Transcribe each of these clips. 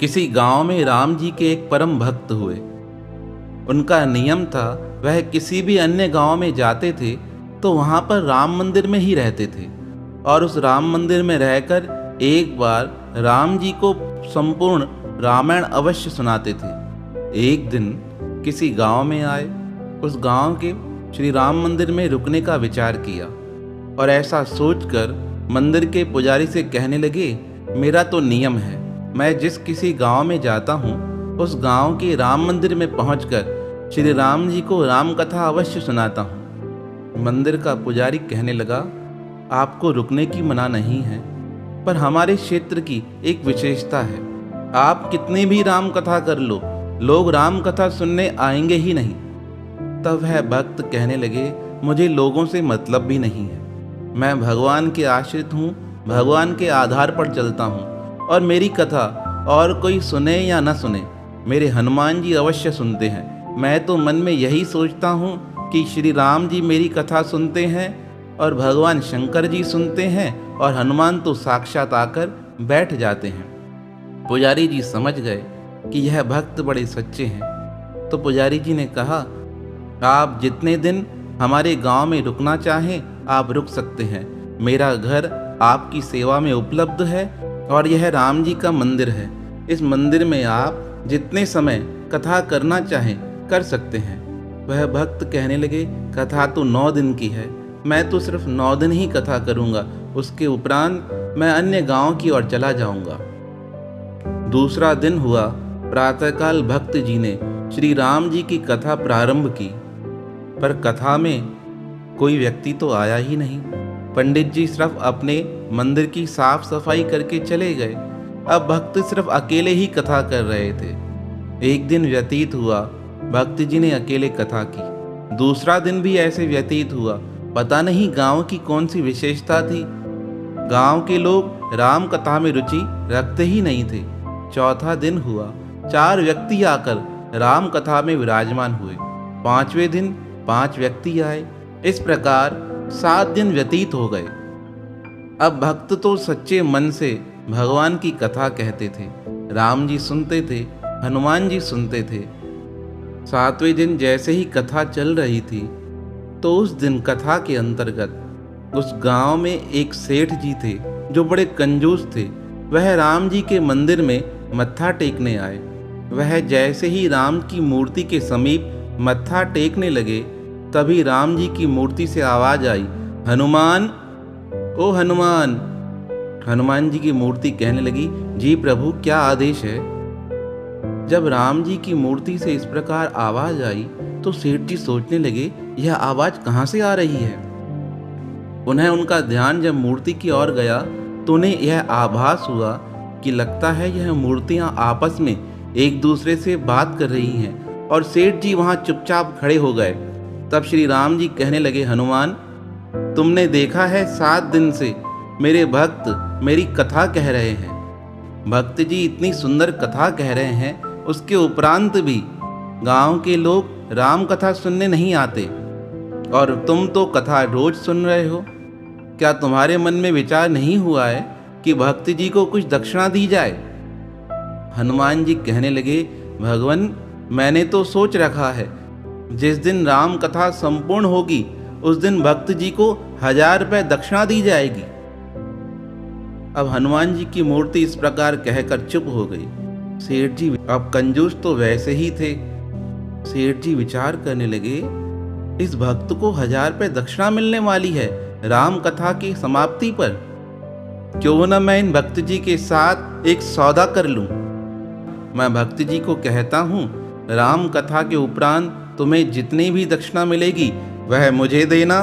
किसी गांव में राम जी के एक परम भक्त हुए। उनका नियम था, वह किसी भी अन्य गांव में जाते थे तो वहां पर राम मंदिर में ही रहते थे और उस राम मंदिर में रहकर एक बार राम जी को संपूर्ण रामायण अवश्य सुनाते थे। एक दिन किसी गांव में आए, उस गांव के श्री राम मंदिर में रुकने का विचार किया और ऐसा सोचकर मंदिर के पुजारी से कहने लगे, मेरा तो नियम है, मैं जिस किसी गांव में जाता हूँ उस गांव के राम मंदिर में पहुंचकर श्री राम जी को राम कथा अवश्य सुनाता हूँ। मंदिर का पुजारी कहने लगा, आपको रुकने की मना नहीं है, पर हमारे क्षेत्र की एक विशेषता है, आप कितनी भी राम कथा कर लो, लोग राम कथा सुनने आएंगे ही नहीं। तब वह भक्त कहने लगे, मुझे लोगों से मतलब भी नहीं है, मैं भगवान के आश्रित हूँ, भगवान के आधार पर चलता हूँ और मेरी कथा और कोई सुने या न सुने, मेरे हनुमान जी अवश्य सुनते हैं। मैं तो मन में यही सोचता हूँ कि श्री राम जी मेरी कथा सुनते हैं और भगवान शंकर जी सुनते हैं और हनुमान तो साक्षात आकर बैठ जाते हैं। पुजारी जी समझ गए कि यह भक्त बड़े सच्चे हैं, तो पुजारी जी ने कहा, आप जितने दिन हमारे गांव में रुकना चाहें आप रुक सकते हैं, मेरा घर आपकी सेवा में उपलब्ध है और यह राम जी का मंदिर है, इस मंदिर में आप जितने समय कथा करना चाहें कर सकते हैं। वह भक्त कहने लगे, कथा तो 9 दिन की है, मैं तो सिर्फ 9 दिन ही कथा करूंगा, उसके उपरांत मैं अन्य गांव की ओर चला जाऊंगा। दूसरा दिन हुआ, प्रातःकाल भक्त जी ने श्री राम जी की कथा प्रारंभ की, पर कथा में कोई व्यक्ति तो आया ही नहीं। पंडित जी सिर्फ अपने मंदिर की साफ सफाई करके चले गए। अब भक्त सिर्फ अकेले ही कथा कर रहे थे। एक दिन व्यतीत हुआ, भक्त जी ने अकेले कथा की। दूसरा दिन भी ऐसे व्यतीत हुआ, पता नहीं गांव की कौन सी विशेषता थी, गांव के लोग राम कथा में रुचि रखते ही नहीं थे। चौथा दिन हुआ, 4 व्यक्ति आकर राम कथा में विराजमान हुए। 5वें दिन 5 व्यक्ति आए। इस प्रकार 7 दिन व्यतीत हो गए। अब भक्त तो सच्चे मन से भगवान की कथा कहते थे, राम जी सुनते थे, हनुमान जी सुनते थे। 7वें दिन जैसे ही कथा चल रही थी तो उस दिन कथा के अंतर्गत उस गांव में एक सेठ जी थे जो बड़े कंजूस थे। वह राम जी के मंदिर में मत्था टेकने आए। वह जैसे ही राम की मूर्ति के समीप मत्था टेकने लगे, तभी राम जी की मूर्ति से आवाज आई, हनुमान, ओ हनुमान। हनुमान जी की मूर्ति कहने लगी, जी प्रभु, क्या आदेश है। जब राम जी की मूर्ति से इस प्रकार आवाज आई तो सेठ जी सोचने लगे, यह आवाज कहाँ से आ रही है। उन्हें उनका ध्यान जब मूर्ति की ओर गया तो उन्हें यह आभास हुआ कि लगता है यह मूर्तियां आपस में एक दूसरे से बात कर रही हैं और सेठ जी वहां चुपचाप खड़े हो गए। तब श्री राम जी कहने लगे, हनुमान, तुमने देखा है 7 दिन से मेरे भक्त मेरी कथा कह रहे हैं। भक्त जी इतनी सुंदर कथा कह रहे हैं, उसके उपरांत भी गांव के लोग राम कथा सुनने नहीं आते और तुम तो कथा रोज सुन रहे हो। क्या तुम्हारे मन में विचार नहीं हुआ है कि भक्त जी को कुछ दक्षिणा दी जाए। हनुमान जी कहने लगे, भगवान, मैंने तो सोच रखा है जिस दिन राम कथा संपूर्ण होगी उस दिन भक्त जी को 1000 रुपये दक्षिणा दी जाएगी। अब हनुमान जी की मूर्ति इस प्रकार कहकर चुप हो गई। सेठ जी अब कंजूस तो वैसे ही थे। सेठ जी विचार करने लगे, इस भक्त को 1000 रुपये दक्षिणा मिलने वाली है राम कथा की समाप्ति पर, क्यों न मैं इन भक्त जी के साथ एक सौदा कर लूं। मैं भक्त जी को कहता हूं, राम कथा के उपरांत तुम्हें जितनी भी दक्षिणा मिलेगी वह मुझे देना,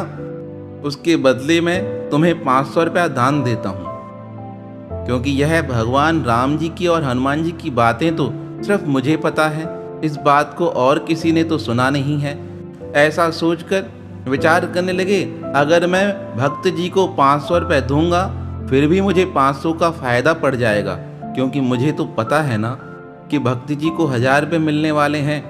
उसके बदले में तुम्हें 500 रुपया दान देता हूं। क्योंकि यह भगवान राम जी की और हनुमान जी की बातें तो सिर्फ मुझे पता है, इस बात को और किसी ने तो सुना नहीं है। ऐसा सोचकर विचार करने लगे, अगर मैं भक्त जी को 500 रुपये दूंगा फिर भी मुझे 500 का फायदा पड़ जाएगा, क्योंकि मुझे तो पता है ना कि भक्त जी को 1000 रुपये मिलने वाले हैं।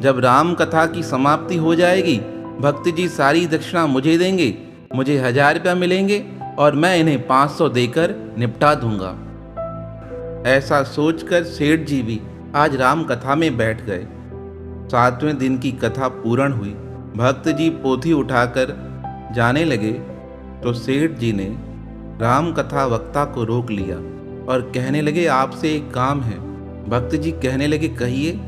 जब राम कथा की समाप्ति हो जाएगी भक्त जी सारी दक्षिणा मुझे देंगे, मुझे 1000 रुपया मिलेंगे और मैं इन्हें 500 देकर निपटा दूंगा। ऐसा सोचकर सेठ जी भी आज राम कथा में बैठ गए। 7वें दिन की कथा पूर्ण हुई। भक्त जी पोथी उठाकर जाने लगे तो सेठ जी ने राम कथा वक्ता को रोक लिया और कहने लगे, आपसे एक काम है। भक्त जी कहने लगे, कहिए।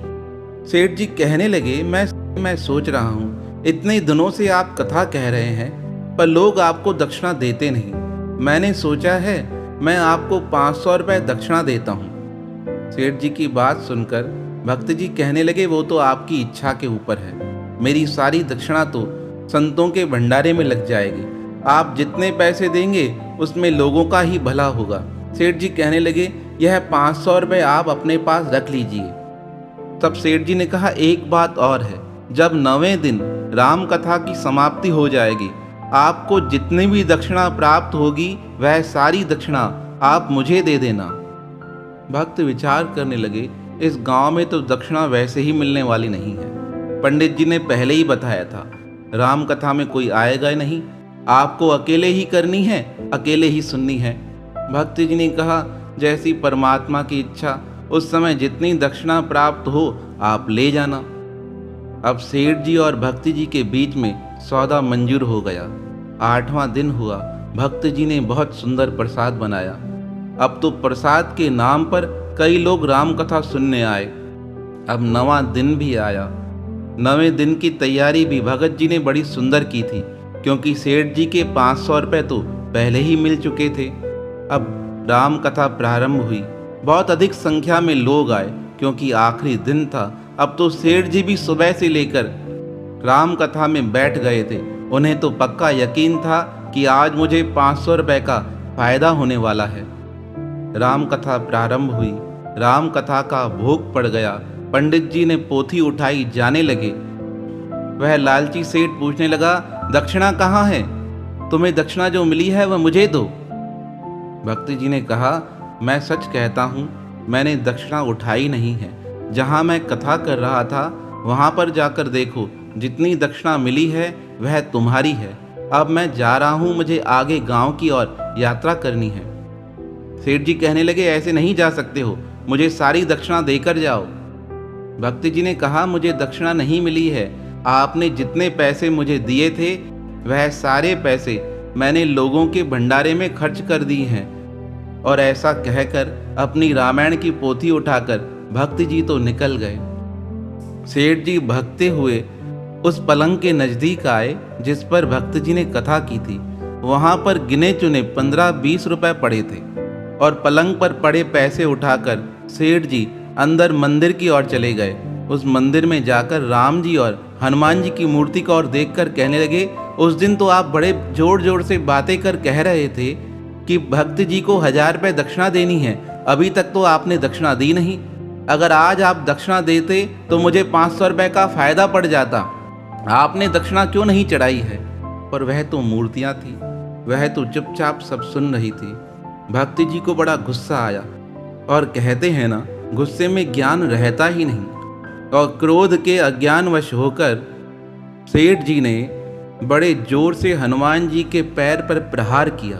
सेठ जी कहने लगे, मैं सोच रहा हूँ, इतने दिनों से आप कथा कह रहे हैं पर लोग आपको दक्षिणा देते नहीं। मैंने सोचा है मैं आपको 500 रुपये दक्षिणा देता हूँ। सेठ जी की बात सुनकर भक्त जी कहने लगे, वो तो आपकी इच्छा के ऊपर है। मेरी सारी दक्षिणा तो संतों के भंडारे में लग जाएगी। आप जितने पैसे देंगे उसमें लोगों का ही भला होगा। सेठ जी कहने लगे, यह 500 रुपये आप अपने पास रख लीजिए। तब सेठ जी ने कहा, एक बात और है, जब 9वें दिन राम कथा की समाप्ति हो जाएगी, आपको जितनी भी दक्षिणा प्राप्त होगी वह सारी दक्षिणा आप मुझे दे देना। भक्त विचार करने लगे, इस गांव में तो दक्षिणा वैसे ही मिलने वाली नहीं है। पंडित जी ने पहले ही बताया था, राम कथा में कोई आएगा नहीं, आपको अकेले ही करनी है, अकेले ही सुननी है। भक्त जी ने कहा, जैसी परमात्मा की इच्छा, उस समय जितनी दक्षिणा प्राप्त हो आप ले जाना। अब सेठ जी और भक्त जी के बीच में सौदा मंजूर हो गया। 8वां दिन हुआ। भक्त जी ने बहुत सुंदर प्रसाद बनाया। अब तो प्रसाद के नाम पर कई लोग राम कथा सुनने आए। अब 9वां दिन भी आया। 9वें दिन की तैयारी भी भगत जी ने बड़ी सुंदर की थी, क्योंकि सेठ जी के 500 रुपये तो पहले ही मिल चुके थे। अब राम कथा प्रारंभ हुई। बहुत अधिक संख्या में लोग आए, क्योंकि आखिरी दिन था। अब तो सेठ जी भी सुबह से लेकर राम कथा में बैठ गए थे। उन्हें तो पक्का यकीन था कि आज मुझे 500 रुपये का फायदा होने वाला है। राम कथा प्रारंभ हुई। राम कथा का भोग पड़ गया। पंडित जी ने पोथी उठाई, जाने लगे। वह लालची सेठ पूछने लगा, दक्षिणा कहाँ है? तुम्हें दक्षिणा जो मिली है वह मुझे दो। भक्त जी ने कहा, मैं सच कहता हूँ, मैंने दक्षिणा उठाई नहीं है। जहाँ मैं कथा कर रहा था वहाँ पर जाकर देखो, जितनी दक्षिणा मिली है वह तुम्हारी है। अब मैं जा रहा हूँ, मुझे आगे गांव की ओर यात्रा करनी है। सेठ जी कहने लगे, ऐसे नहीं जा सकते हो, मुझे सारी दक्षिणा देकर जाओ। भक्त जी ने कहा, मुझे दक्षिणा नहीं मिली है। आपने जितने पैसे मुझे दिए थे वह सारे पैसे मैंने लोगों के भंडारे में खर्च कर दिए हैं। और ऐसा कहकर अपनी रामायण की पोथी उठाकर भक्त जी तो निकल गए। सेठ जी भगते हुए उस पलंग के नजदीक आए जिस पर भक्त जी ने कथा की थी। वहां पर गिने चुने 15-20 रुपए पड़े थे और पलंग पर पड़े पैसे उठाकर सेठ जी अंदर मंदिर की ओर चले गए। उस मंदिर में जाकर राम जी और हनुमान जी की मूर्ति को और देखकर कहने लगे, उस दिन तो आप बड़े जोर जोर से बातें कर कह रहे थे कि भक्त जी को 1000 रुपये दक्षिणा देनी है, अभी तक तो आपने दक्षिणा दी नहीं। अगर आज आप दक्षिणा देते तो मुझे 500 रुपये का फायदा पड़ जाता। आपने दक्षिणा क्यों नहीं चढ़ाई है? पर वह तो मूर्तियां थी, वह तो चुपचाप सब सुन रही थी। भक्त जी को बड़ा गुस्सा आया और कहते हैं ना, गुस्से में ज्ञान रहता ही नहीं। और क्रोध के अज्ञानवश होकर सेठ जी ने बड़े जोर से हनुमान जी के पैर पर प्रहार किया।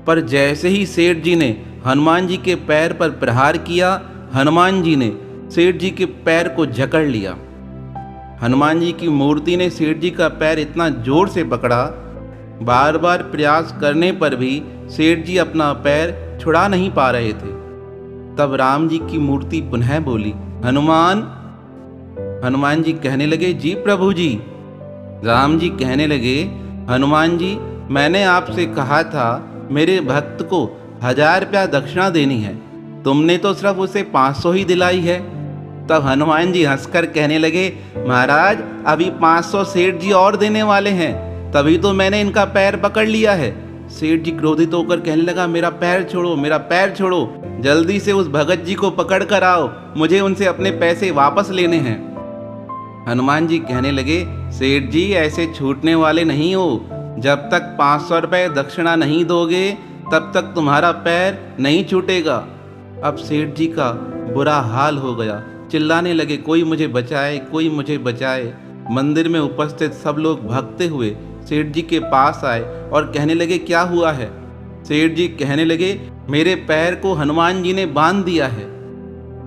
पर जैसे ही सेठ जी ने हनुमान जी के पैर पर प्रहार किया, हनुमान जी ने सेठ जी के पैर को जकड़ लिया। हनुमान जी की मूर्ति ने सेठ जी का पैर इतना जोर से पकड़ा, बार बार प्रयास करने पर भी सेठ जी अपना पैर छुड़ा नहीं पा रहे थे। तब राम जी की मूर्ति पुनः बोली, हनुमान। हनुमान जी कहने लगे, जी प्रभु जी। राम जी कहने लगे, हनुमान जी, मैंने आपसे कहा था मेरे भक्त को 1000 रुपया दक्षिणा देनी है, तुमने तो सिर्फ उसे 500 ही दिलाई है। तब हनुमान जी हंसकर कहने लगे, महाराज अभी 500 सेठ जी और देने वाले हैं, तभी तो मैंने इनका पैर पकड़ लिया है। सेठ जी क्रोधित होकर कहने लगा, मेरा पैर छोड़ो, मेरा पैर छोड़ो, जल्दी से उस भगत जी को पकड़ कर आओ, मुझे उनसे अपने पैसे वापस लेने हैं। हनुमान जी कहने लगे, सेठ जी ऐसे छूटने वाले नहीं हो, जब तक 500 रुपये दक्षिणा नहीं दोगे तब तक तुम्हारा पैर नहीं छूटेगा। अब सेठ जी का बुरा हाल हो गया, चिल्लाने लगे, कोई मुझे बचाए, कोई मुझे बचाए। मंदिर में उपस्थित सब लोग भागते हुए सेठ जी के पास आए और कहने लगे, क्या हुआ है? सेठ जी कहने लगे, मेरे पैर को हनुमान जी ने बांध दिया है।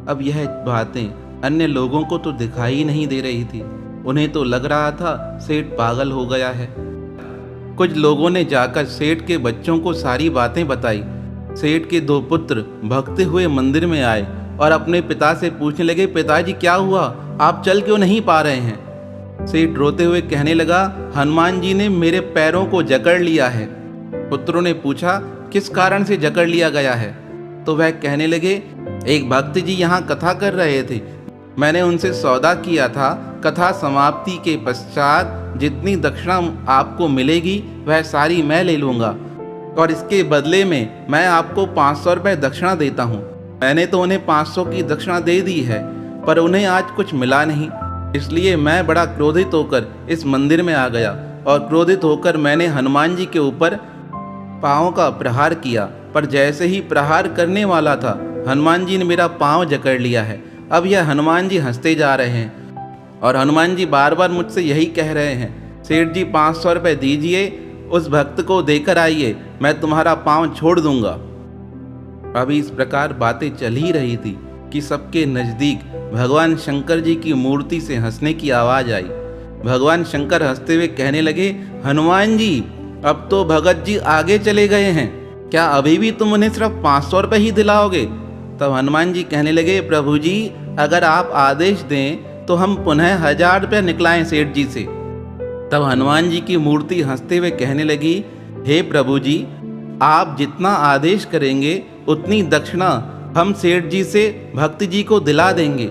अब यह बातें अन्य लोगों को तो दिखाई नहीं दे रही थी। उन्हें तो लग रहा था सेठ पागल हो गया है। कुछ लोगों ने जाकर सेठ के बच्चों को सारी बातें बताई। सेठ के 2 पुत्र भगते हुए मंदिर में आए और अपने पिता से पूछने लगे, पिताजी क्या हुआ, आप चल क्यों नहीं पा रहे हैं? सेठ रोते हुए कहने लगा, हनुमान जी ने मेरे पैरों को जकड़ लिया है। पुत्रों ने पूछा, किस कारण से जकड़ लिया गया है? तो वह कहने लगे, एक भक्त जी यहाँ कथा कर रहे थे, मैंने उनसे सौदा किया था, कथा समाप्ति के पश्चात जितनी दक्षिणा आपको मिलेगी वह सारी मैं ले लूँगा और इसके बदले में मैं आपको 500 रुपये दक्षिणा देता हूँ। मैंने तो उन्हें 500 की दक्षिणा दे दी है, पर उन्हें आज कुछ मिला नहीं, इसलिए मैं बड़ा क्रोधित होकर इस मंदिर में आ गया और क्रोधित होकर मैंने हनुमान जी के ऊपर पाँव का प्रहार किया, पर जैसे ही प्रहार करने वाला था हनुमान जी ने मेरा पाँव जकड़ लिया है। अब यह हनुमान जी हंसते जा रहे हैं और हनुमान जी बार बार मुझसे यही कह रहे हैं, सेठ जी 500 रुपये दीजिए, उस भक्त को देकर आइए, मैं तुम्हारा पाँव छोड़ दूंगा। अभी इस प्रकार बातें चल ही रही थी कि सबके नज़दीक भगवान शंकर जी की मूर्ति से हंसने की आवाज़ आई। भगवान शंकर हंसते हुए कहने लगे, हनुमान जी अब तो भगत जी आगे चले गए हैं, क्या अभी भी तुम उन्हें सिर्फ 500 रुपये ही दिलाओगे? तब हनुमान जी कहने लगे, प्रभु जी अगर आप आदेश दें तो हम पुनः 1000 रुपये निकलाएं सेठ जी से। तब हनुमान जी की मूर्ति हंसते हुए कहने लगी, हे प्रभु जी आप जितना आदेश करेंगे उतनी दक्षिणा हम सेठ जी से भक्त जी को दिला देंगे।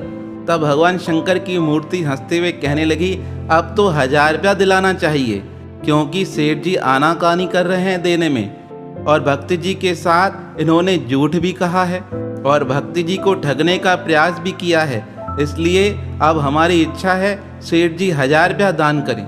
तब भगवान शंकर की मूर्ति हंसते हुए कहने लगी, अब तो 1000 रुपया दिलाना चाहिए, क्योंकि सेठ जी आनाकानी कर रहे हैं देने में और भक्त जी के साथ इन्होंने झूठ भी कहा है और भक्त जी को ठगने का प्रयास भी किया है, इसलिए अब हमारी इच्छा है सेठ जी 1000 रुपया दान करें।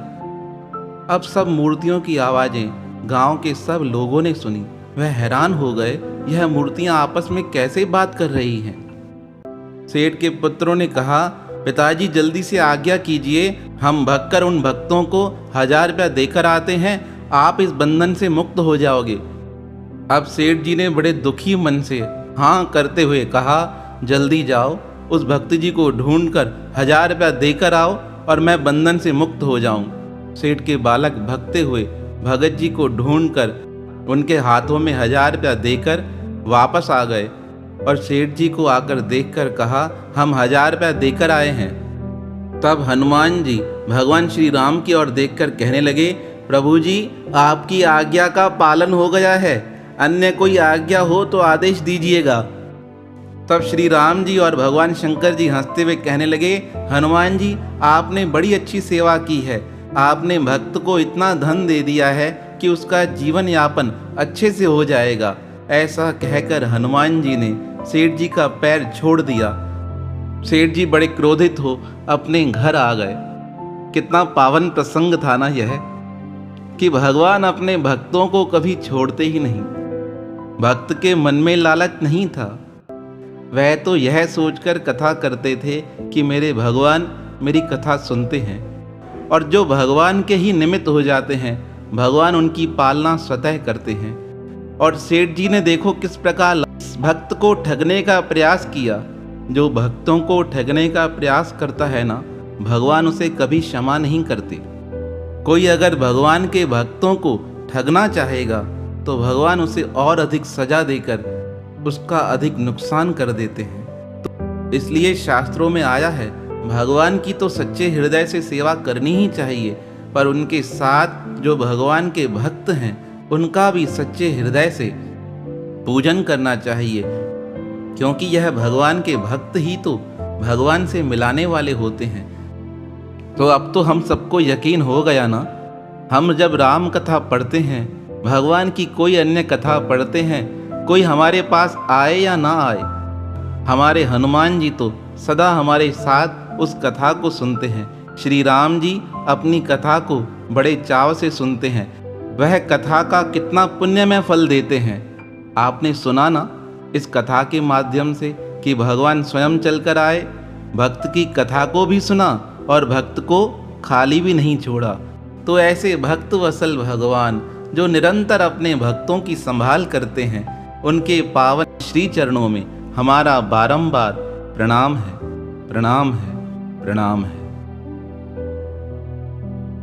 अब सब मूर्तियों की आवाज़ें गांव के सब लोगों ने सुनी। वह हैरान हो गए, यह मूर्तियां आपस में कैसे बात कर रही हैं। सेठ के पुत्रों ने कहा, पिताजी जल्दी से आज्ञा कीजिए, हम भगकर उन भक्तों को 1000 रुपया देकर आते हैं, आप इस बंधन से मुक्त हो जाओगे। अब सेठ जी ने बड़े दुखी मन से हाँ करते हुए कहा, जल्दी जाओ, उस भक्त जी को ढूंढकर 1000 रुपया देकर आओ और मैं बंधन से मुक्त हो जाऊं। सेठ के बालक भगते हुए भगत जी को ढूंढकर उनके हाथों में 1000 रुपया देकर वापस आ गए और सेठ जी को आकर देखकर कहा, हम 1000 रुपया देकर आए हैं। तब हनुमान जी भगवान श्री राम की ओर देखकर कहने लगे, प्रभु जी आपकी आज्ञा का पालन हो गया है, अन्य कोई आज्ञा हो तो आदेश दीजिएगा। तब श्री राम जी और भगवान शंकर जी हंसते हुए कहने लगे, हनुमान जी आपने बड़ी अच्छी सेवा की है, आपने भक्त को इतना धन दे दिया है कि उसका जीवन यापन अच्छे से हो जाएगा। ऐसा कहकर हनुमान जी ने सेठ जी का पैर छोड़ दिया। सेठ जी बड़े क्रोधित हो अपने घर आ गए। कितना पावन प्रसंग था ना यह, कि भगवान अपने भक्तों को कभी छोड़ते ही नहीं। भक्त के मन में लालच नहीं था, वह तो यह सोचकर कथा करते थे कि मेरे भगवान मेरी कथा सुनते हैं, और जो भगवान के ही निमित्त हो जाते हैं भगवान उनकी पालना स्वतः करते हैं। और सेठ जी ने देखो किस प्रकार भक्त को ठगने का प्रयास किया। जो भक्तों को ठगने का प्रयास करता है ना, भगवान उसे कभी क्षमा नहीं करते। कोई अगर भगवान के भक्तों को ठगना चाहेगा तो भगवान उसे और अधिक सजा देकर उसका अधिक नुकसान कर देते हैं। तो इसलिए शास्त्रों में आया है, भगवान की तो सच्चे हृदय से सेवा करनी ही चाहिए, पर उनके साथ जो भगवान के भक्त हैं उनका भी सच्चे हृदय से पूजन करना चाहिए, क्योंकि यह भगवान के भक्त ही तो भगवान से मिलाने वाले होते हैं। तो अब तो हम सबको यकीन हो गया ना, हम जब राम कथा पढ़ते हैं, भगवान की कोई अन्य कथा पढ़ते हैं, कोई हमारे पास आए या ना आए, हमारे हनुमान जी तो सदा हमारे साथ उस कथा को सुनते हैं। श्री राम जी अपनी कथा को बड़े चाव से सुनते हैं। वह कथा का कितना पुण्यमय फल देते हैं। आपने सुना ना इस कथा के माध्यम से कि भगवान स्वयं चलकर आए, भक्त की कथा को भी सुना और भक्त को खाली भी नहीं छोड़ा। तो ऐसे भक्त वत्सल भगवान जो निरंतर अपने भक्तों की संभाल करते हैं, उनके पावन श्री चरणों में हमारा बारंबार प्रणाम है, प्रणाम है, प्रणाम है।